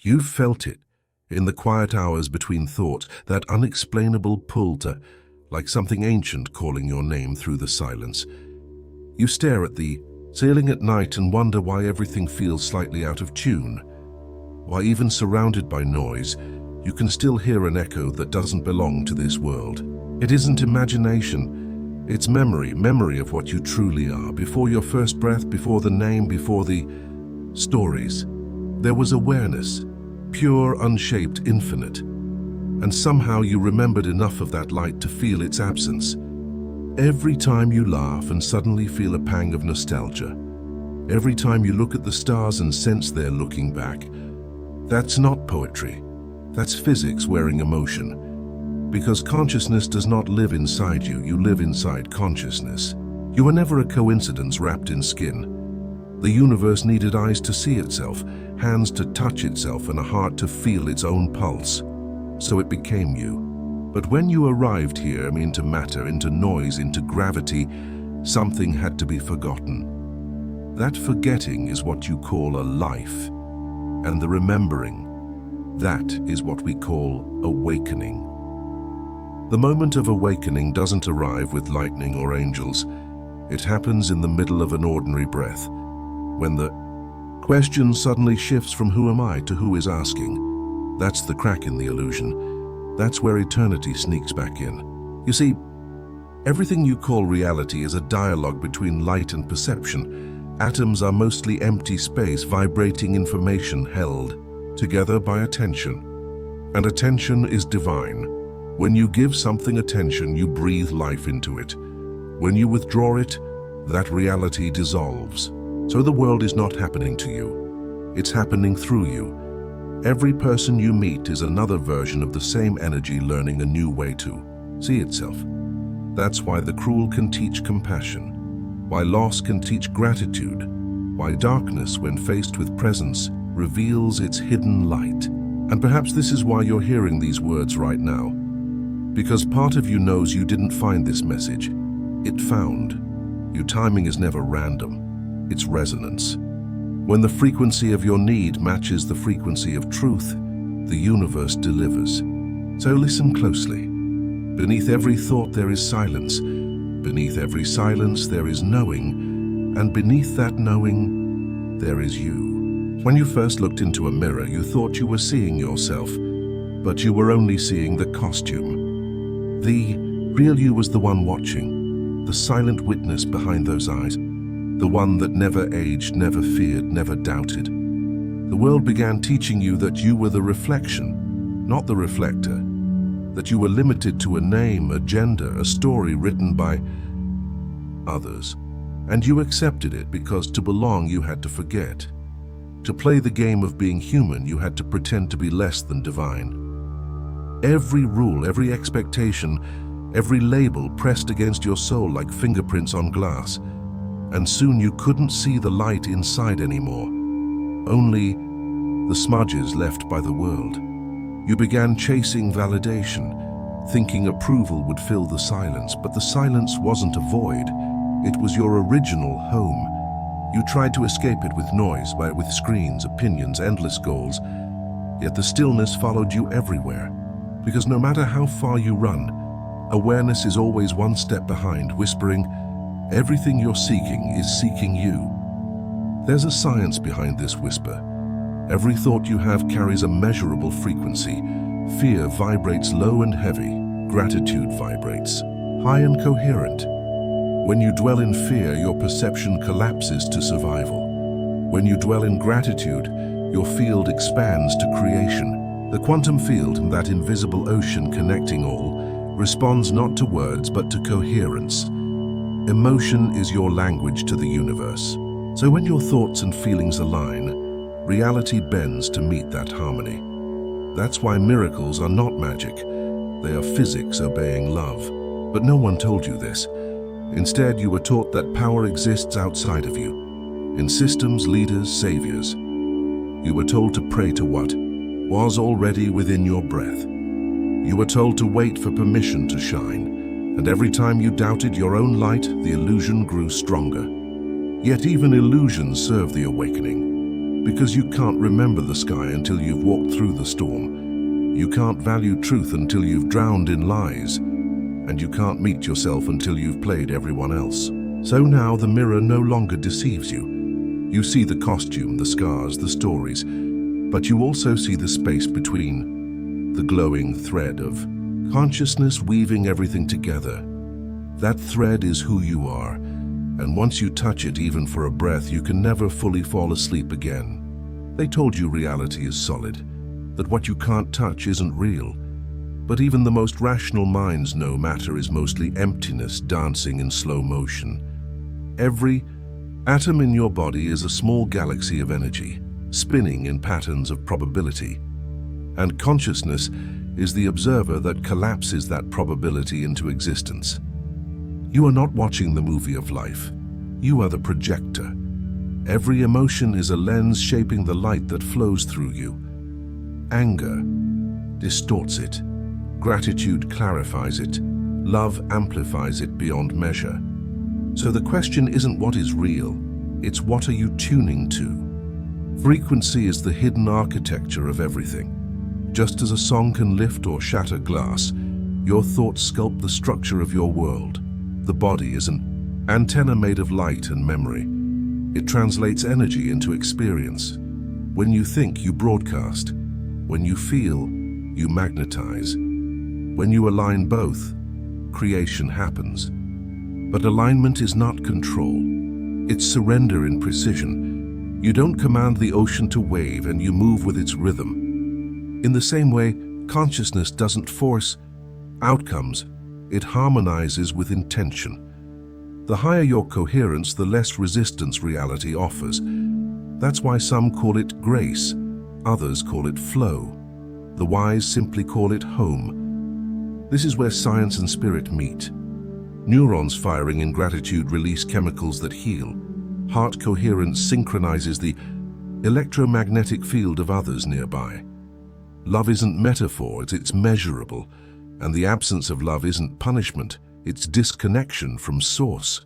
You've felt it, in the quiet hours between thoughts, that unexplainable pull to, like something ancient calling your name through the silence. You stare at the ceiling at night and wonder why everything feels slightly out of tune. Why even surrounded by noise, you can still hear an echo that doesn't belong to this world. It isn't imagination, it's memory of what you truly are, before your first breath, before the name, before the stories. There was awareness, pure, unshaped, infinite. And somehow you remembered enough of that light to feel its absence. Every time you laugh and suddenly feel a pang of nostalgia. Every time you look at the stars and sense they're looking back. That's not poetry. That's physics wearing emotion. Because consciousness does not live inside you, you live inside consciousness. You were never a coincidence wrapped in skin. The universe needed eyes to see itself, hands to touch itself, and a heart to feel its own pulse. So it became you. But when you arrived here, into matter, into noise, into gravity, something had to be forgotten. That forgetting is what you call a life. And the remembering, that is what we call awakening. The moment of awakening doesn't arrive with lightning or angels. It happens in the middle of an ordinary breath, when the question suddenly shifts from who am I to who is asking. That's the crack in the illusion. That's where eternity sneaks back in. You see, everything you call reality is a dialogue between light and perception. Atoms are mostly empty space, vibrating information held together by attention. And attention is divine. When you give something attention, you breathe life into it. When you withdraw it, that reality dissolves. So the world is not happening to you. It's happening through you. Every person you meet is another version of the same energy learning a new way to see itself. That's why the cruel can teach compassion, why loss can teach gratitude, why darkness, when faced with presence, reveals its hidden light. And perhaps this is why you're hearing these words right now. Because part of you knows you didn't find this message. It found. Your timing is never random. It's resonance. When the frequency of your need matches the frequency of truth, the universe delivers. So listen closely. Beneath every thought there is silence. Beneath every silence there is knowing. And beneath that knowing, there is you. When you first looked into a mirror, you thought you were seeing yourself, but you were only seeing the costume. The real you was the one watching, the silent witness behind those eyes, the one that never aged, never feared, never doubted. The world began teaching you that you were the reflection, not the reflector, that you were limited to a name, a gender, a story written by others. And you accepted it because to belong you had to forget. To play the game of being human, you had to pretend to be less than divine. Every rule, every expectation, every label pressed against your soul like fingerprints on glass. And soon you couldn't see the light inside anymore, only the smudges left by the world. You began chasing validation, thinking approval would fill the silence, but the silence wasn't a void. It was your original home. You tried to escape it with noise, with screens, opinions, endless goals, yet the stillness followed you everywhere. Because no matter how far you run, awareness is always one step behind, whispering, everything you're seeking is seeking you. There's a science behind this whisper. Every thought you have carries a measurable frequency. Fear vibrates low and heavy. Gratitude vibrates high and coherent. When you dwell in fear, your perception collapses to survival. When you dwell in gratitude, your field expands to creation. The quantum field, that invisible ocean connecting all, responds not to words but to coherence. Emotion is your language to the universe. So when your thoughts and feelings align, reality bends to meet that harmony. That's why miracles are not magic. They are physics obeying love. But no one told you this. Instead, you were taught that power exists outside of you, in systems, leaders, saviors. You were told to pray to what was already within your breath. You were told to wait for permission to shine, and every time you doubted your own light, the illusion grew stronger. Yet even illusions serve the awakening, Because you can't remember the sky until you've walked through the storm. You can't value truth until you've drowned in lies. And you can't meet yourself until you've played everyone else. So now the mirror no longer deceives you. You see the costume, the scars, the stories, but you also see the space between, the glowing thread of consciousness weaving everything together. That thread is who you are, and once you touch it, even for a breath, you can never fully fall asleep again. They told you reality is solid, that what you can't touch isn't real. But even the most rational minds know matter is mostly emptiness dancing in slow motion. Every atom in your body is a small galaxy of energy, spinning in patterns of probability. And consciousness is the observer that collapses that probability into existence. You are not watching the movie of life. You are the projector. Every emotion is a lens shaping the light that flows through you. Anger distorts it. Gratitude clarifies it. Love amplifies it beyond measure. So the question isn't what is real, it's what are you tuning to? Frequency is the hidden architecture of everything. Just as a song can lift or shatter glass, your thoughts sculpt the structure of your world. The body is an antenna made of light and memory. It translates energy into experience. When you think, you broadcast. When you feel, you magnetize. When you align both, creation happens. But alignment is not control. It's surrender in precision. You don't command the ocean to wave, and you move with its rhythm. In the same way, consciousness doesn't force outcomes. It harmonizes with intention. The higher your coherence, the less resistance reality offers. That's why some call it grace, others call it flow. The wise simply call it home. This is where science and spirit meet. Neurons firing in gratitude release chemicals that heal. Heart coherence synchronizes the electromagnetic field of others nearby. Love isn't metaphor, it's measurable. And the absence of love isn't punishment, it's disconnection from source.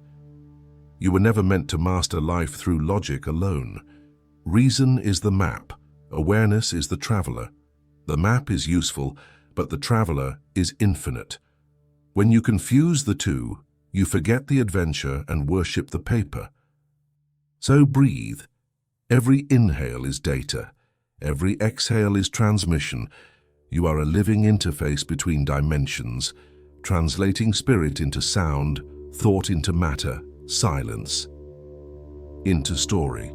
You were never meant to master life through logic alone. Reason is the map, awareness is the traveler. The map is useful, but the traveler is infinite. When you confuse the two, you forget the adventure and worship the paper. So breathe. Every inhale is data. Every exhale is transmission. You are a living interface between dimensions, translating spirit into sound, thought into matter, silence into story.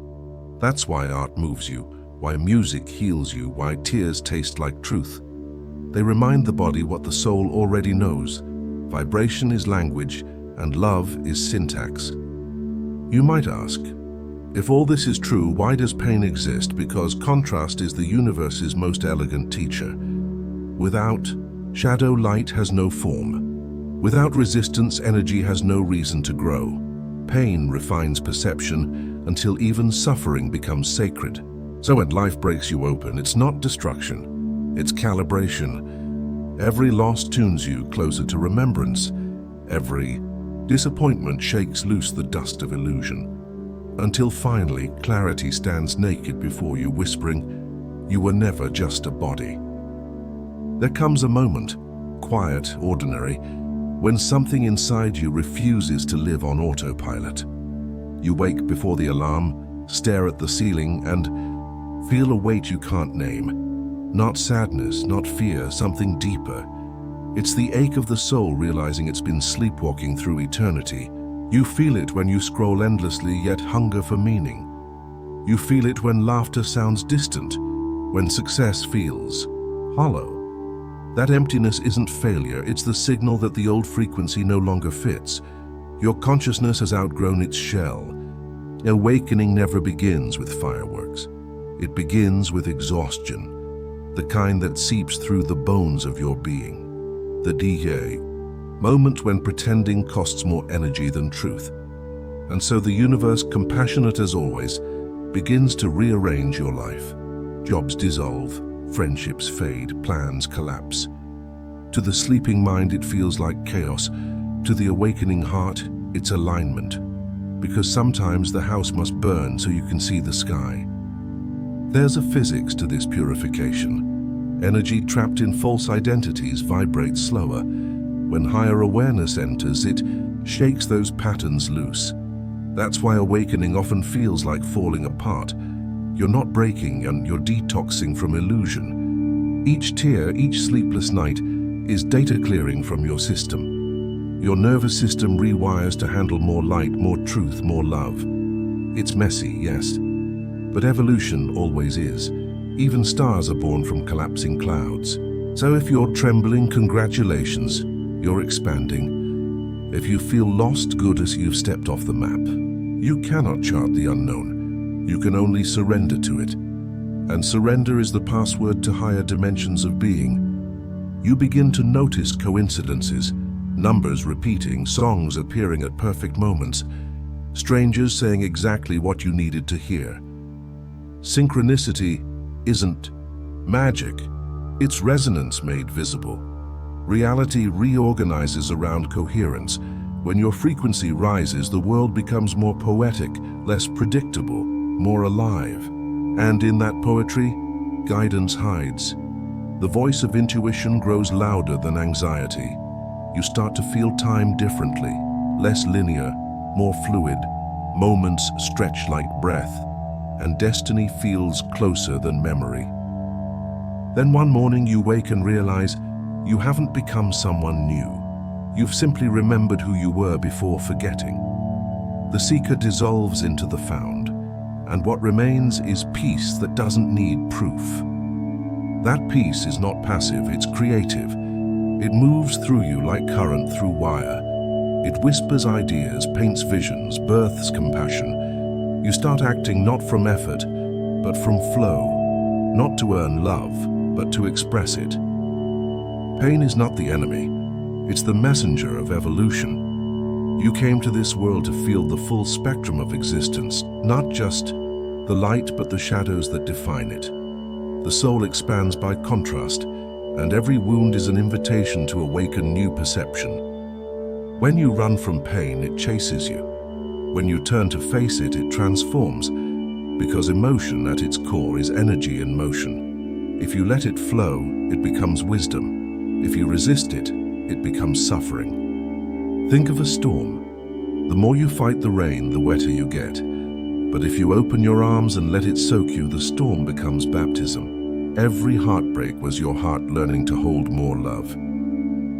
That's why art moves you, why music heals you, why tears taste like truth. They remind the body what the soul already knows. Vibration is language, and love is syntax. You might ask, if all this is true, why does pain exist? Because contrast is the universe's most elegant teacher. Without shadow, light has no form. Without resistance, energy has no reason to grow. Pain refines perception until even suffering becomes sacred. So when life breaks you open, it's not destruction, it's calibration. Every loss tunes you closer to remembrance. Every disappointment shakes loose the dust of illusion. Until finally, clarity stands naked before you, whispering, you were never just a body. There comes a moment, quiet, ordinary, when something inside you refuses to live on autopilot. You wake before the alarm, stare at the ceiling, and feel a weight you can't name. Not sadness, not fear, something deeper. It's the ache of the soul realizing it's been sleepwalking through eternity. You feel it when you scroll endlessly yet hunger for meaning. You feel it when laughter sounds distant, when success feels hollow. That emptiness isn't failure, it's the signal that the old frequency no longer fits. Your consciousness has outgrown its shell. Awakening never begins with fireworks. It begins with exhaustion. The kind that seeps through the bones of your being. The DA, moment when pretending costs more energy than truth. And so the universe, compassionate as always, begins to rearrange your life. Jobs dissolve, friendships fade, plans collapse. To the sleeping mind, it feels like chaos. To the awakening heart, it's alignment. Because sometimes the house must burn so you can see the sky. There's a physics to this purification. Energy trapped in false identities vibrates slower. When higher awareness enters, it shakes those patterns loose. That's why awakening often feels like falling apart. You're not breaking, and you're detoxing from illusion. Each tear, each sleepless night is data clearing from your system. Your nervous system rewires to handle more light, more truth, more love. It's messy, yes, but evolution always is. Even stars are born from collapsing clouds. So if you're trembling, congratulations, you're expanding. If you feel lost, good, as you've stepped off the map. You cannot chart the unknown. You can only surrender to it. And surrender is the password to higher dimensions of being. You begin to notice coincidences, numbers repeating, songs appearing at perfect moments, strangers saying exactly what you needed to hear. Synchronicity isn't magic, it's resonance made visible. Reality reorganizes around coherence. When your frequency rises, the world becomes more poetic, less predictable, more alive. And in that poetry, guidance hides. The voice of intuition grows louder than anxiety. You start to feel time differently, less linear, more fluid. Moments stretch like breath, and destiny feels closer than memory. Then one morning you wake and realize you haven't become someone new. You've simply remembered who you were before forgetting. The seeker dissolves into the found, and what remains is peace that doesn't need proof. That peace is not passive, it's creative. It moves through you like current through wire. It whispers ideas, paints visions, births compassion. You start acting not from effort, but from flow. Not to earn love, but to express it. Pain is not the enemy. It's the messenger of evolution. You came to this world to feel the full spectrum of existence, not just the light but the shadows that define it. The soul expands by contrast, and every wound is an invitation to awaken new perception. When you run from pain, it chases you. When you turn to face it, it transforms, because emotion at its core is energy in motion. If you let it flow, it becomes wisdom. If you resist it, it becomes suffering. Think of a storm. The more you fight the rain, the wetter you get. But if you open your arms and let it soak you, the storm becomes baptism. Every heartbreak was your heart learning to hold more love.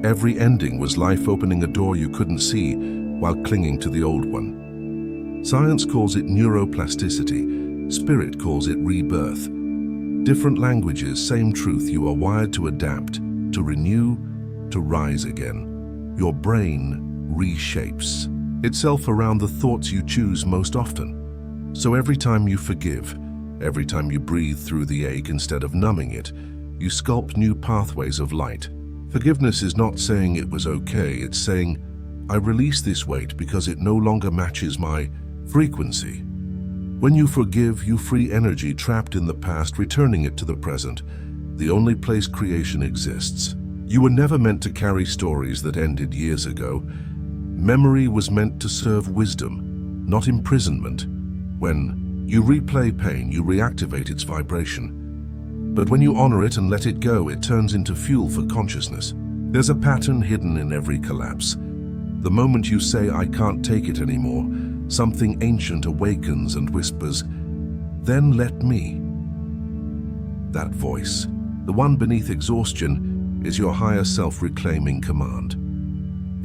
Every ending was life opening a door you couldn't see while clinging to the old one. Science calls it neuroplasticity. Spirit calls it rebirth. Different languages, same truth. You are wired to adapt, to renew, to rise again. Your brain reshapes itself around the thoughts you choose most often. So every time you forgive, every time you breathe through the ache instead of numbing it, you sculpt new pathways of light. Forgiveness is not saying it was okay, it's saying, I release this weight because it no longer matches my frequency. When you forgive, you free energy trapped in the past, returning it to the present, the only place creation exists. You were never meant to carry stories that ended years ago. Memory was meant to serve wisdom, not imprisonment. When you replay pain, you reactivate its vibration. But when you honor it and let it go, it turns into fuel for consciousness. There's a pattern hidden in every collapse. The moment you say, I can't take it anymore, something ancient awakens and whispers, then let me. That voice, the one beneath exhaustion, is your higher self reclaiming command.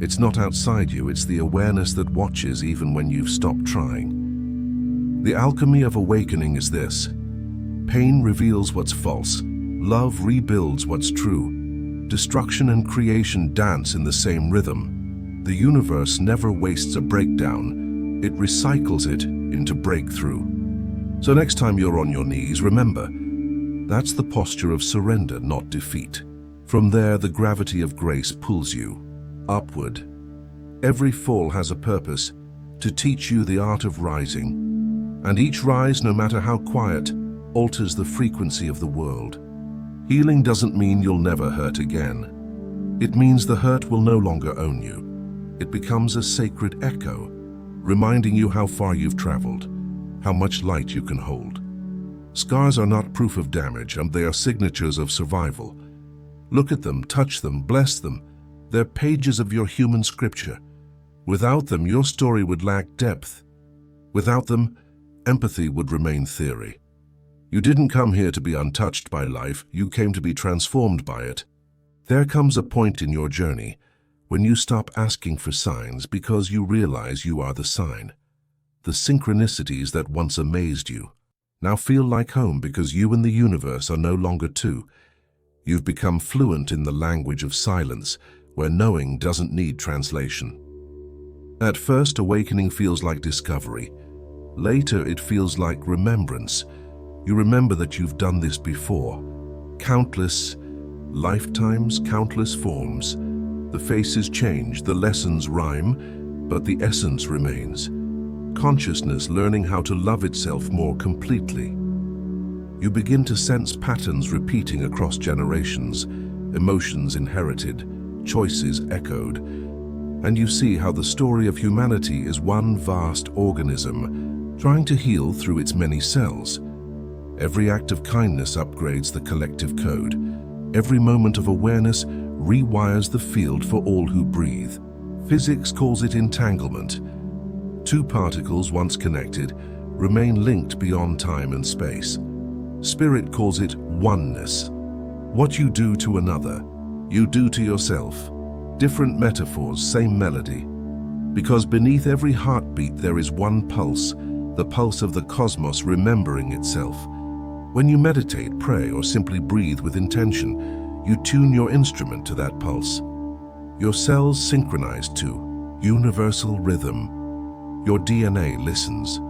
It's not outside you, it's the awareness that watches even when you've stopped trying. The alchemy of awakening is this. Pain reveals what's false. Love rebuilds what's true. Destruction and creation dance in the same rhythm. The universe never wastes a breakdown. It recycles it into breakthrough. So next time you're on your knees, remember, that's the posture of surrender, not defeat. From there, the gravity of grace pulls you upward. Every fall has a purpose, to teach you the art of rising. And each rise, no matter how quiet, alters the frequency of the world. Healing doesn't mean you'll never hurt again. It means the hurt will no longer own you. It becomes a sacred echo, reminding you how far you've traveled, how much light you can hold. Scars are not proof of damage, and they are signatures of survival. Look at them, touch them, bless them. They're pages of your human scripture. Without them, your story would lack depth. Without them, empathy would remain theory. You didn't come here to be untouched by life, you came to be transformed by it. There comes a point in your journey when you stop asking for signs because you realize you are the sign. The synchronicities that once amazed you now feel like home because you and the universe are no longer two. You've become fluent in the language of silence, where knowing doesn't need translation. At first, awakening feels like discovery. Later, it feels like remembrance. You remember that you've done this before. Countless lifetimes, countless forms. The faces change, the lessons rhyme, but the essence remains. Consciousness learning how to love itself more completely. You begin to sense patterns repeating across generations, emotions inherited, choices echoed, and you see how the story of humanity is one vast organism trying to heal through its many cells. Every act of kindness upgrades the collective code. Every moment of awareness rewires the field for all who breathe. Physics calls it entanglement. Two particles, once connected, remain linked beyond time and space. Spirit calls it oneness. What you do to another, you do to yourself. Different metaphors, same melody. Because beneath every heartbeat there is one pulse, the pulse of the cosmos remembering itself. When you meditate, pray, or simply breathe with intention, you tune your instrument to that pulse. Your cells synchronize to universal rhythm. Your DNA listens.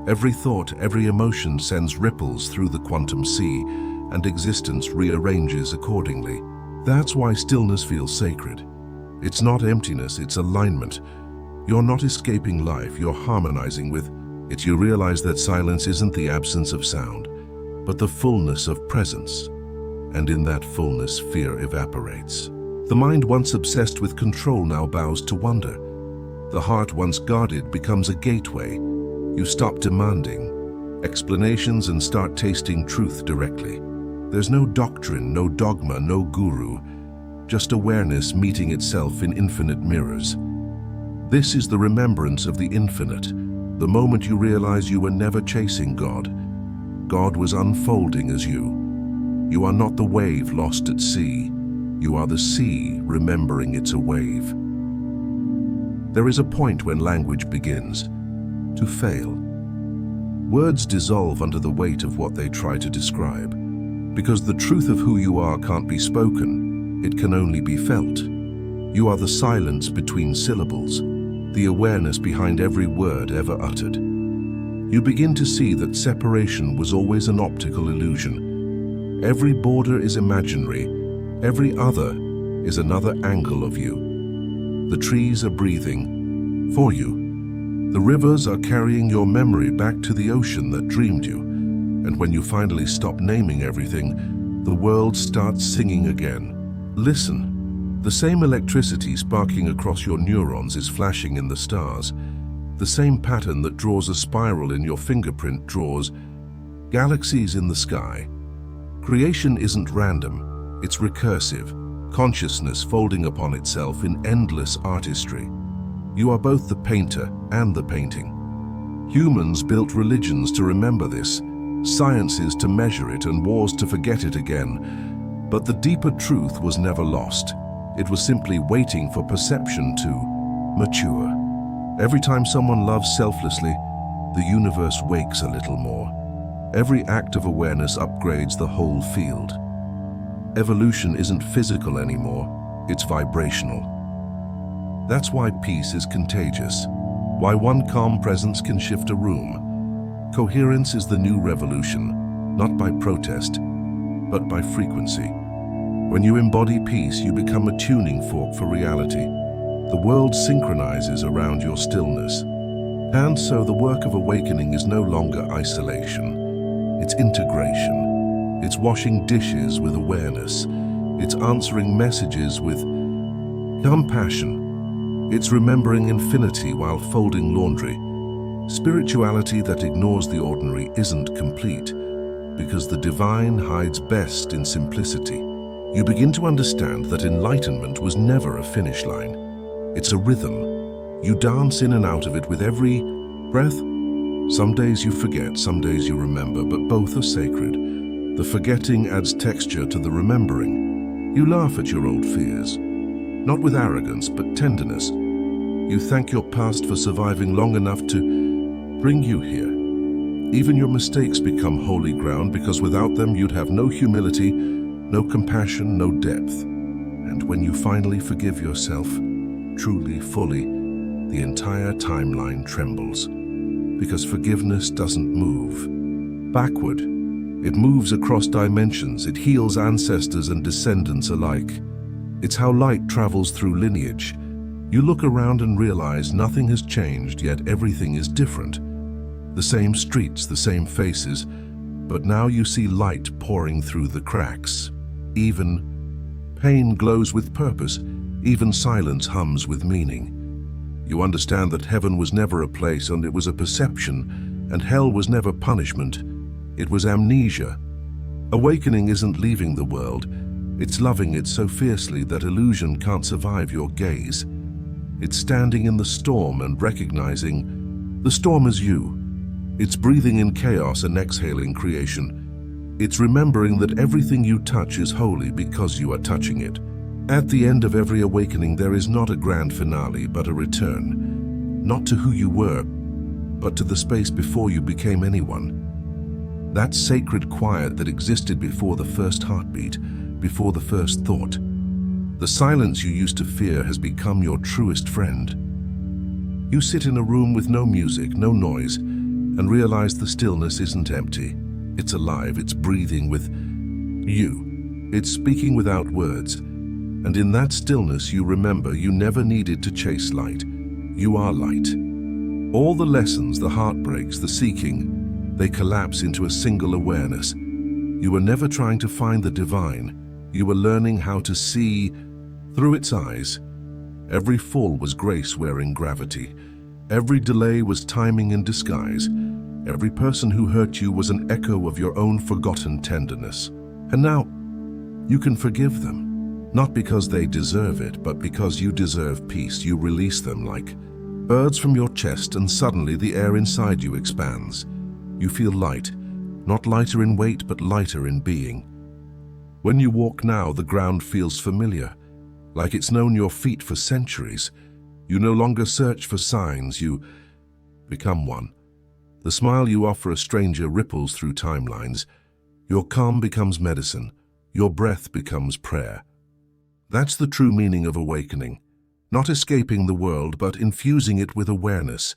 Every thought, every emotion sends ripples through the quantum sea, and existence rearranges accordingly. That's why stillness feels sacred. It's not emptiness, it's alignment. You're not escaping life, you're harmonizing with it. You realize that silence isn't the absence of sound, but the fullness of presence. And in that fullness, fear evaporates. The mind once obsessed with control now bows to wonder. The heart once guarded becomes a gateway. You stop demanding explanations and start tasting truth directly. There's no doctrine, no dogma, no guru, just awareness meeting itself in infinite mirrors. This is the remembrance of the infinite, the moment you realize you were never chasing God. God was unfolding as you. You are not the wave lost at sea. You are the sea remembering it's a wave. There is a point when language begins to fail. Words dissolve under the weight of what they try to describe. Because the truth of who you are can't be spoken, it can only be felt. You are the silence between syllables, the awareness behind every word ever uttered. You begin to see that separation was always an optical illusion. Every border is imaginary, every other is another angle of you. The trees are breathing for you. The rivers are carrying your memory back to the ocean that dreamed you. And when you finally stop naming everything, the world starts singing again. Listen. The same electricity sparking across your neurons is flashing in the stars. The same pattern that draws a spiral in your fingerprint draws galaxies in the sky. Creation isn't random, it's recursive. Consciousness folding upon itself in endless artistry. You are both the painter and the painting. Humans built religions to remember this, sciences to measure it, and wars to forget it again. But the deeper truth was never lost. It was simply waiting for perception to mature. Every time someone loves selflessly, the universe wakes a little more. Every act of awareness upgrades the whole field. Evolution isn't physical anymore, it's vibrational. That's why peace is contagious, why one calm presence can shift a room. Coherence is the new revolution, not by protest, but by frequency. When you embody peace, you become a tuning fork for reality. The world synchronizes around your stillness. And so the work of awakening is no longer isolation, it's integration. It's washing dishes with awareness. It's answering messages with compassion. It's remembering infinity while folding laundry. Spirituality that ignores the ordinary isn't complete. because the divine hides best in simplicity. You begin to understand that enlightenment was never a finish line. It's a rhythm. You dance in and out of it with every breath. Some days you forget, some days you remember, but both are sacred. The forgetting adds texture to the remembering. You laugh at your old fears, not with arrogance, but tenderness. You thank your past for surviving long enough to bring you here. Even your mistakes become holy ground, because without them you'd have no humility, no compassion, no depth. And when you finally forgive yourself, truly, fully, the entire timeline trembles. Because forgiveness doesn't move backward. It moves across dimensions. It heals ancestors and descendants alike. It's how light travels through lineage. You look around and realize nothing has changed, yet everything is different. The same streets, the same faces, but now you see light pouring through the cracks. Even pain glows with purpose. Even silence hums with meaning. You understand that heaven was never a place, and it was a perception, and hell was never punishment. It was amnesia. Awakening isn't leaving the world. It's loving it so fiercely that illusion can't survive your gaze. It's standing in the storm and recognizing the storm is you. It's breathing in chaos and exhaling creation. It's remembering that everything you touch is holy because you are touching it. At the end of every awakening, there is not a grand finale, but a return. Not to who you were, but to the space before you became anyone. That sacred quiet that existed before the first heartbeat, before the first thought. The silence you used to fear has become your truest friend. You sit in a room with no music, no noise, and realize the stillness isn't empty. It's alive, it's breathing with you. It's speaking without words. And in that stillness you remember you never needed to chase light. You are light. All the lessons, the heartbreaks, the seeking, they collapse into a single awareness. You were never trying to find the divine. You were learning how to see through its eyes. Every fall was grace wearing gravity. Every delay was timing in disguise. Every person who hurt you was an echo of your own forgotten tenderness. And now, you can forgive them. Not because they deserve it, but because you deserve peace. You release them like birds from your chest, and suddenly the air inside you expands. You feel light, not lighter in weight, but lighter in being. When you walk now, the ground feels familiar, like it's known your feet for centuries. You no longer search for signs, you become one. The smile you offer a stranger ripples through timelines. Your calm becomes medicine. Your breath becomes prayer. That's the true meaning of awakening. Not escaping the world, but infusing it with awareness.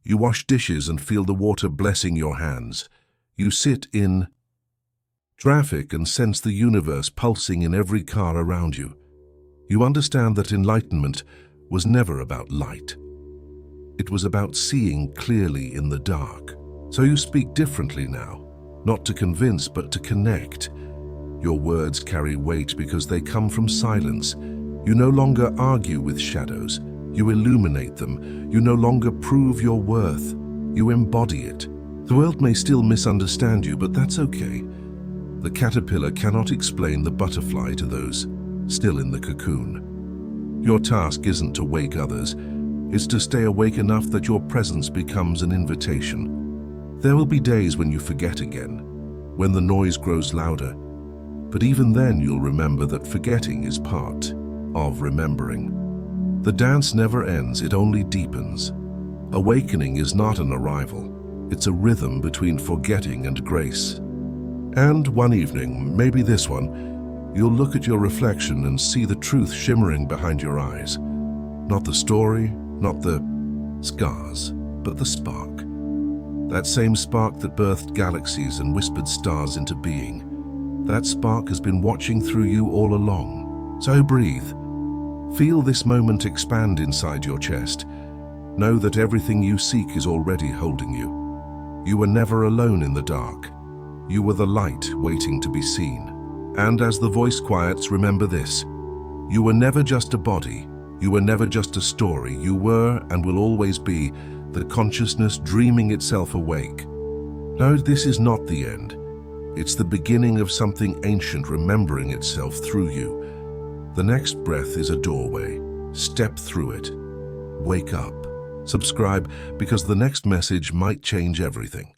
You wash dishes and feel the water blessing your hands. You sit in traffic and sense the universe pulsing in every car around you. You understand that enlightenment was never about light. It was about seeing clearly in the dark. So you speak differently now, not to convince, but to connect. Your words carry weight because they come from silence. You no longer argue with shadows. You illuminate them. You no longer prove your worth. You embody it. The world may still misunderstand you, but that's okay. The caterpillar cannot explain the butterfly to those still in the cocoon. Your task isn't to wake others. It's to stay awake enough that your presence becomes an invitation. There will be days when you forget again, when the noise grows louder. But even then you'll remember that forgetting is part of remembering. The dance never ends, it only deepens. Awakening is not an arrival. It's a rhythm between forgetting and grace. And one evening, maybe this one, you'll look at your reflection and see the truth shimmering behind your eyes. Not the story, not the scars, but the spark. That same spark that birthed galaxies and whispered stars into being. That spark has been watching through you all along. So breathe. Feel this moment expand inside your chest. Know that everything you seek is already holding you. You were never alone in the dark. You were the light waiting to be seen. And as the voice quiets, remember this. You were never just a body. You were never just a story. You were and will always be the consciousness dreaming itself awake. No, this is not the end. It's the beginning of something ancient remembering itself through you. The next breath is a doorway. Step through it. Wake up. Subscribe because the next message might change everything.